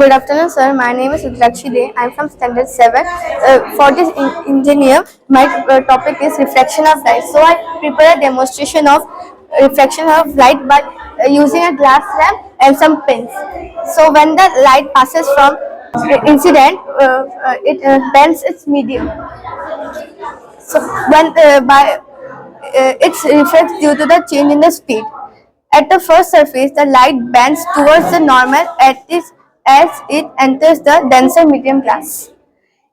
Good afternoon, sir. My name is Rudrakshi De. I am from Standard 7. For this engineer, my topic is reflection of light. So I prepare a demonstration of reflection of light by using a glass lamp and some pins. So when the light passes from incident, it bends its medium. So when it reflects due to the change in the speed. At the first surface, the light bends towards the normal as it enters the denser medium glass.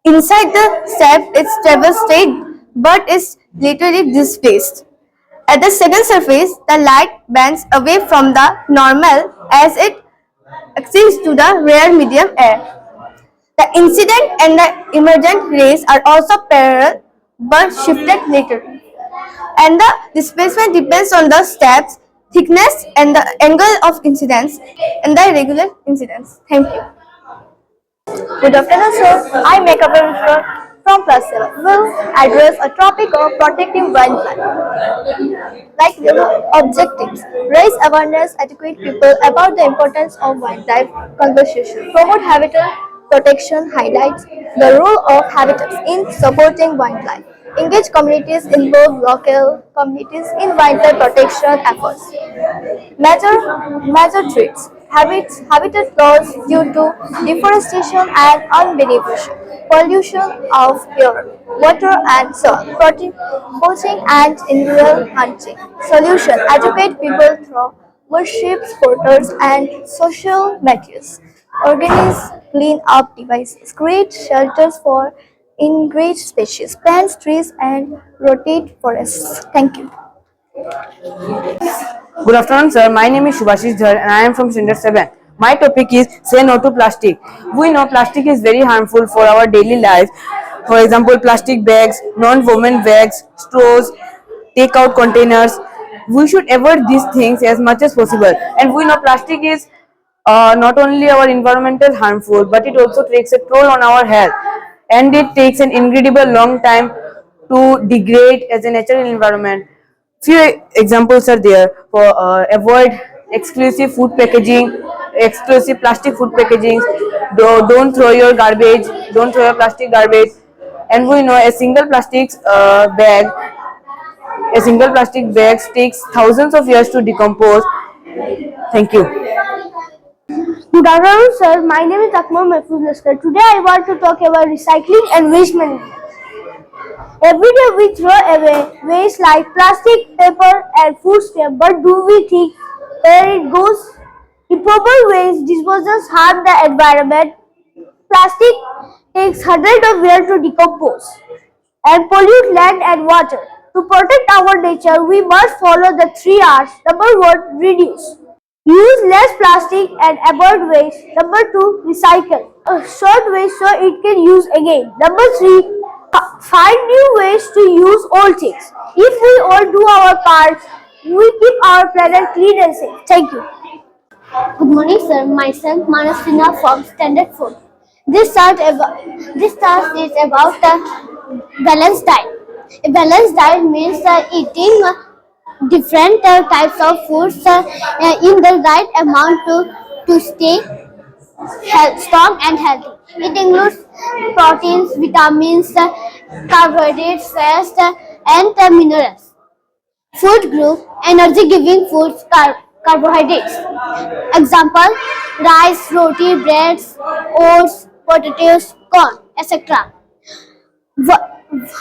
Inside the step, it travels straight but is literally displaced. At the second surface, the light bends away from the normal as it accedes to the rare medium air. The incident and the emergent rays are also parallel but shifted later, and the displacement depends on the steps, thickness, and the angle of incidence and the irregular incidence. Thank you. Good afternoon, sir. I make up a from class 7. Will address a topic of protecting wildlife. Like objectives, raise awareness, educate people about the importance of wildlife conservation, promote habitat protection, highlights the role of habitats in supporting wildlife, engage communities, involve local communities in wildlife protection efforts. Major threats: habitat loss due to deforestation and unbeneficial pollution of air, water and soil, poaching and illegal hunting. Solution: educate people through workshops, portals and social medias. Organize clean-up devices. Create shelters for endangered species. Plant trees and rotate forests. Thank you. Good afternoon, sir. My name is Shubhashish Dhar and I am from Standard 7. My topic is say no to plastic. We know plastic is very harmful for our daily life. For example, plastic bags, non-woven bags, straws, takeout containers. We should avoid these things as much as possible. And we know plastic is not only our environmental harmful, but it also takes a toll on our health. And it takes an incredible long time to degrade as a natural environment. Few examples are there for avoid exclusive food packaging, exclusive plastic food packaging. Don't throw your garbage, don't throw your plastic garbage. And we know a single plastic bag takes thousands of years to decompose. Thank you. Good afternoon, sir. My name is Akmal Mahfouz Laskar. Today I want to talk about recycling and waste management. Every day we throw away waste like plastic, paper and food stamps, but do we think where it goes? Improper waste disposals harm the environment. Plastic takes hundreds of years to decompose and pollute land and water. To protect our nature, we must follow the 3 R's. Number 1, reduce. Use less plastic and avoid waste. Number 2, recycle. Sort waste so it can use again. Number 3, find new ways to use old things. If we all do our part, we keep our planet clean and safe. Thank you. Good morning, sir. Myself, Manasvina from Standard 4. This task is about a balanced diet. A balanced diet means eating different types of foods in the right amount to stay strong and healthy. It includes proteins, vitamins, carbohydrates, fats, and minerals. Food group: energy giving foods, carbohydrates. Example: rice, roti, breads, oats, potatoes, corn, etc.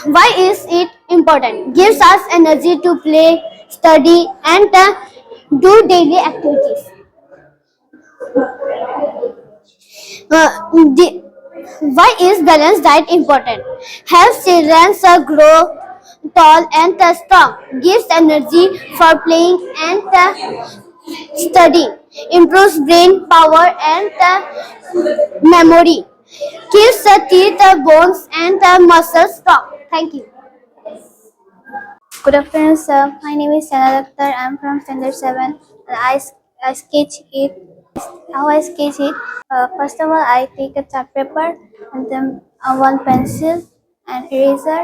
Why is it important? Gives us energy to play, study, and do daily activities. Why is balanced diet important? Helps children grow tall and strong. Gives energy for playing and studying. Improves brain power and memory. Keeps the teeth, bones, and muscles strong. Thank you. Good afternoon, sir. My name is Sana Akhtar. I am from Standard 7. And I sketch it. How I sketch it? First of all, I take a chart paper and then one pencil and eraser,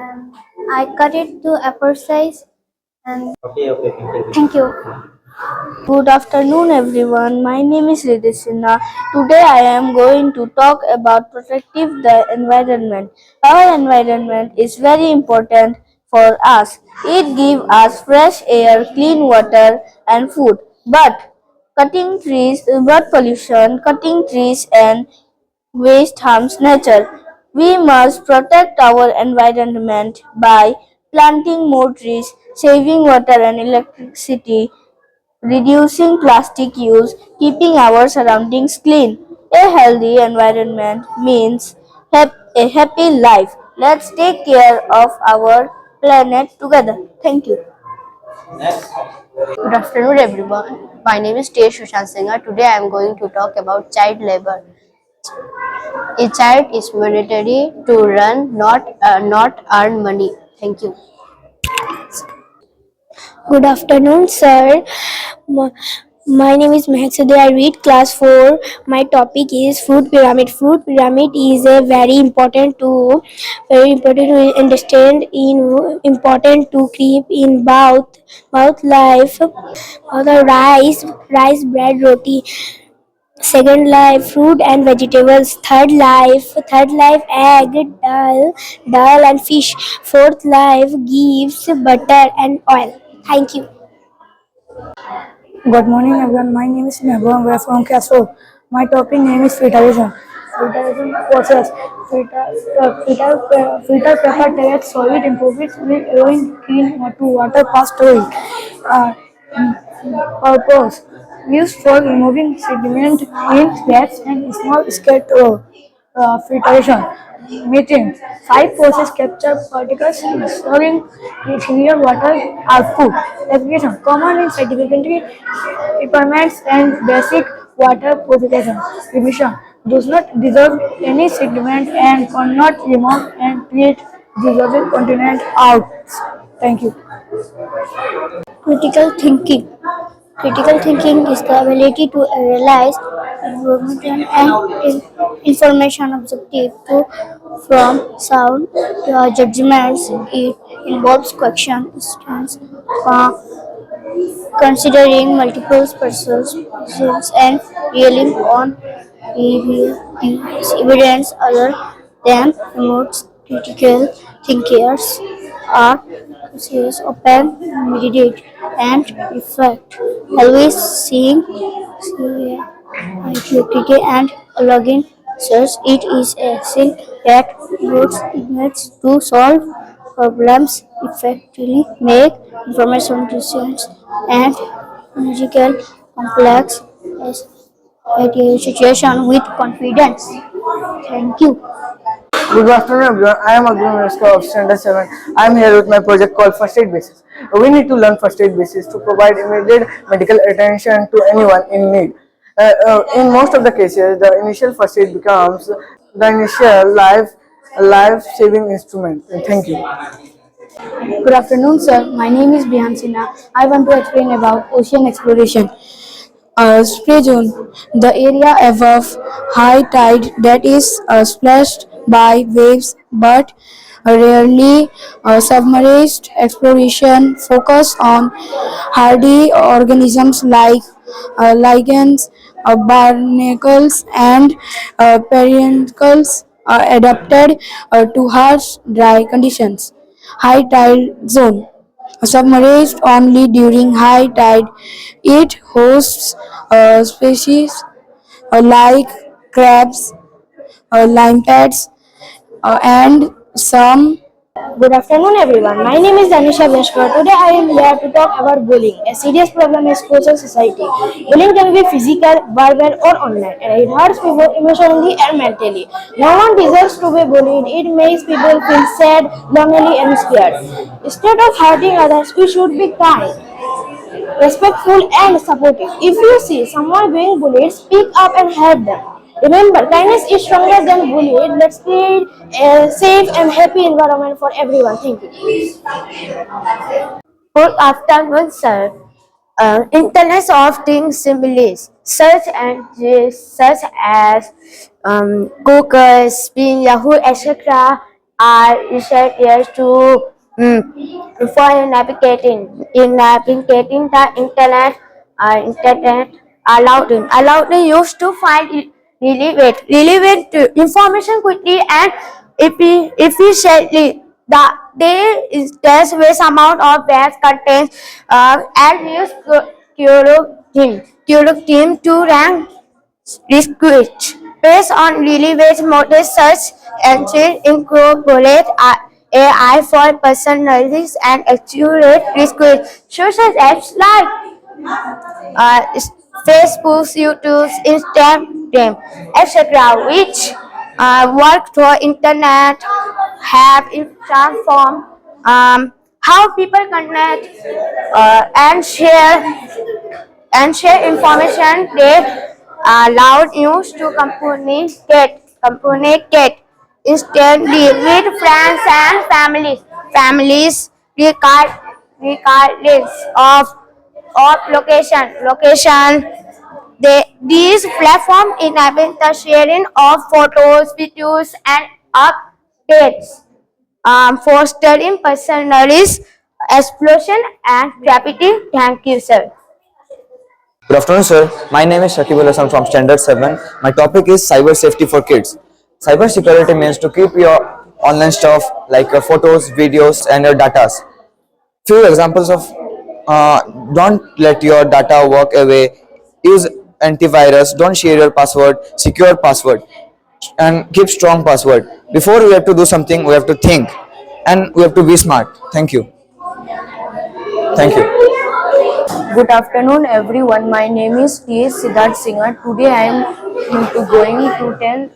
and I cut it to A4 size. And thank you. Good afternoon, everyone. My name is Ridhishina. Today, I am going to talk about protecting the environment. Our environment is very important for us. It gives us fresh air, clean water, and food. But pollution, cutting trees, and waste harms nature. We must protect our environment by planting more trees, saving water and electricity, reducing plastic use, keeping our surroundings clean. A healthy environment means a happy life. Let's take care of our planet together. Thank you. Good afternoon, everyone. My name is T. Sushant Singha. Today I am going to talk about child labor. A child is mandatory to run, not earn money. Thank you. Good afternoon, sir. My, my name is Mehak Sade. I read class 4. My topic is food pyramid. Food pyramid is a very important to understand in important to keep in both life. The rice, bread, roti. Second life, fruit and vegetables. Third life, egg, dal and fish. Fourth life gives butter and oil. Thank you. Good morning, everyone. My name is Mehboob. We are from class 4. My topic name is filtration. Filtration process. Filter paper takes solid improves with allowing clean water pass through it. Uh, Purpose used for removing sediment in bags and small scale filtration. Methane. 5 process capture particles, ensuring clear water output. Application. Common in scientific requirements and basic water purification. Emission. Does not dissolve any sediment and cannot remove and treat dissolving contaminant out. Thank you. Critical thinking. Critical thinking is the ability to analyze information and information objective to from sound judgments. It involves questions, uh, considering multiple perspectives and relying on evidence other than remote critical thinkers are serious, open, meditate, and reflect. Always seeing activity and logging search. It is a skill that roots inmates to solve problems effectively, make information decisions, and logical complex situation with confidence. Thank you. Good afternoon, everyone. I am Abdul Miraska of Standard 7. I am here with my project called First Aid Basis. We need to learn first aid basis to provide immediate medical attention to anyone in need. In most of the cases, the initial first aid becomes the initial life-saving instrument. Thank you. Good afternoon, sir. My name is Bihan Sinha. I want to explain about ocean exploration. Spray zone, the area above high tide that is splashed by waves but rarely submerged. Exploration focus on hardy organisms like lichens, barnacles, and periwinkles adapted to harsh dry conditions. High tide zone. Submerged only during high tide, it hosts species like crabs, limpets, and some. Good afternoon, everyone. My name is Danisha Beshkar. Today, I am here to talk about bullying, a serious problem in schools and society. Bullying can be physical, verbal, or online, and it hurts people emotionally and mentally. No one deserves to be bullied. It makes people feel sad, lonely, and scared. Instead of hurting others, we should be kind, respectful, and supportive. If you see someone being bullied, speak up and help them. Remember, kindness is stronger than bullying. Let's create a safe and happy environment for everyone. Thank you. Good afternoon, sir. Internet of Things similes search engines such as Google, Bing, Yahoo, etc. are researchers to for navigating the internet. internet. Allowed used to find relevant information quickly and efficiently. There is there's vast amount of bad content and use curriculum to rank research based on relevant model search engine incorporate AI for personalized and accurate research. Social apps like uh, Facebook, YouTube, Instagram, etc., which work through internet, have transformed how people connect and share information. They allow news to communicate instantly with friends and families regardless of location. These platforms enable the sharing of photos, videos, and updates, fostering personalized explosion and creativity. Thank you, sir. Good afternoon, sir. My name is Shakibul Hasan from Standard 7. My topic is cyber safety for kids. Cyber security means to keep your online stuff like photos, videos, and your data. Few examples of don't let your data walk away. Use antivirus. Don't share your password. Secure password and keep strong password. Before we have to do something, we have to think and we have to be smart. Thank you. Thank you. Good afternoon, everyone. My name is T.S. Siddharth Singha. Today I am going to tell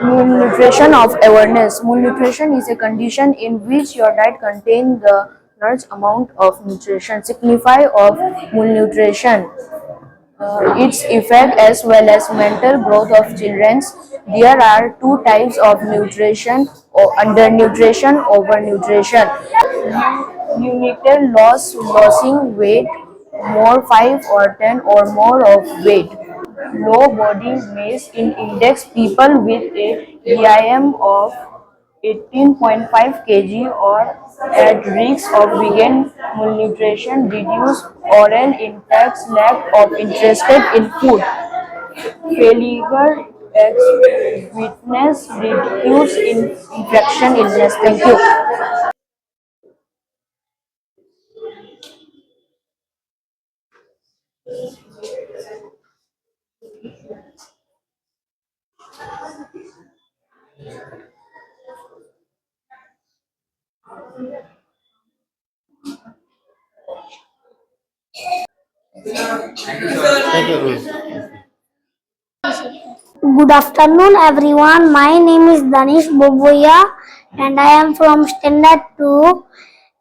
malnutrition of awareness. Malnutrition is a condition in which your diet contains the large amount of nutrition. Signify of malnutrition. Its effect as well as mental growth of children. There are two types of nutrition, or undernutrition, overnutrition. Neonatal losing weight, more 5 or 10 or more of weight. Low body mass index, people with a BIM of 18.5 kg or at risk of begin malnutrition, reduced oral intake, lack of interest in food, failure, weakness, reduce infection illness. Thank you. Good afternoon, everyone. My name is Danish Boboya, and I am from Standard 2.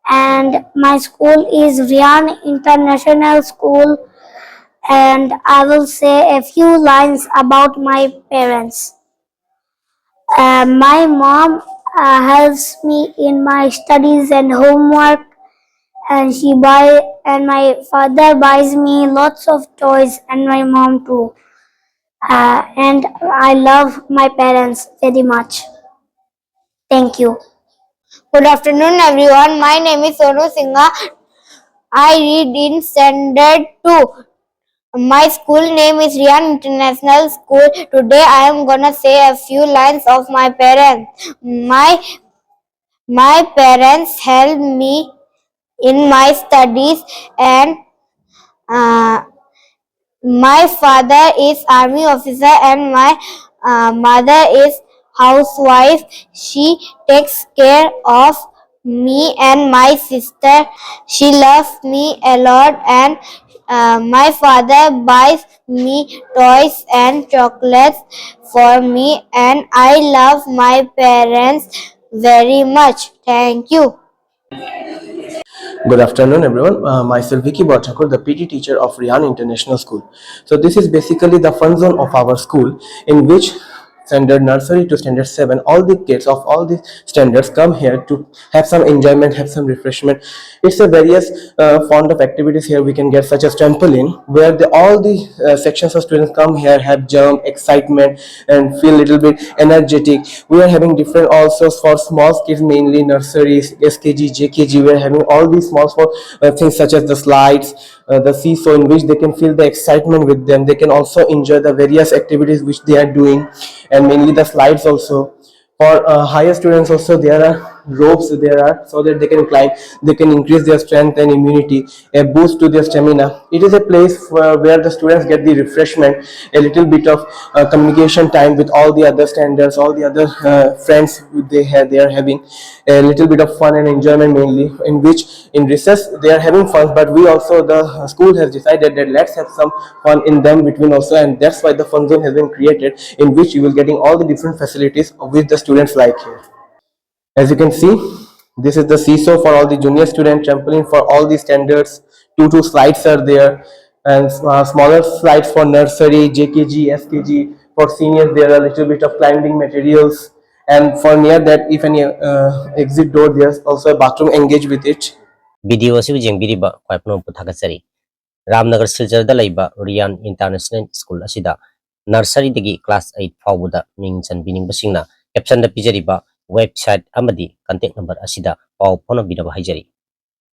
And my school is Rian International School. And I will say a few lines about my parents. My mom helps me in my studies and homework, and my father buys me lots of toys, and my mom too. And I love my parents very much. Thank you. Good afternoon, everyone. My name is Sonu Singha. I read in Standard 2. My school name is Rian International School. Today I am gonna say a few lines of my parents. My parents help me in my studies, and uh, my father is army officer and my mother is housewife. She takes care of me and my sister. She loves me a lot, and my father buys me toys and chocolates for me, and I love my parents very much. Thank you. Good afternoon, everyone. Myself Vicky Bhattakur, the PT teacher of Rian International School. So this is basically the fun zone of our school, in which standard nursery to standard 7, all the kids of all the standards come here to have some enjoyment, have some refreshment. It's a various fond of activities here we can get, such as trampoline, where all the sections of students come here, have jump, excitement, and feel a little bit energetic. We are having different also for small kids, mainly nurseries, SKG, JKG. We are having all these small things such as the slides, the seesaw in which they can feel the excitement with them. They can also enjoy the various activities which they are doing, and mainly the slides also. For higher students also, there are ropes there are, so that they can climb, they can increase their strength and immunity, a boost to their stamina. It is a place where the students get the refreshment, a little bit of communication time with all the other standards, all the other friends they are having, a little bit of fun and enjoyment, mainly in which in recess they are having fun, but we also, the school has decided that let's have some fun in them between also, and that's why the fun zone has been created, in which you will getting all the different facilities which the students like here. As you can see, this is the seesaw for all the junior student, trampoline for all the standards, two slides are there, and smaller slides for nursery, JKG, SKG. For seniors, there are a little bit of climbing materials, and for near that, if any exit door, there's also a bathroom engaged with it. Video से जेंबिरिबा क्वाइपनो पुथागचरी रामनगर सिलचर द लैबा Ryan international school असिदा nursery दगी class 8 फाउबदा मिंग चनबिनिंग बसिंगना कैप्शन द पिजरिबा वेबसाइट अमदी कांटेक्ट नंबर असिदा पाव फोन बिनबा हाइजरी।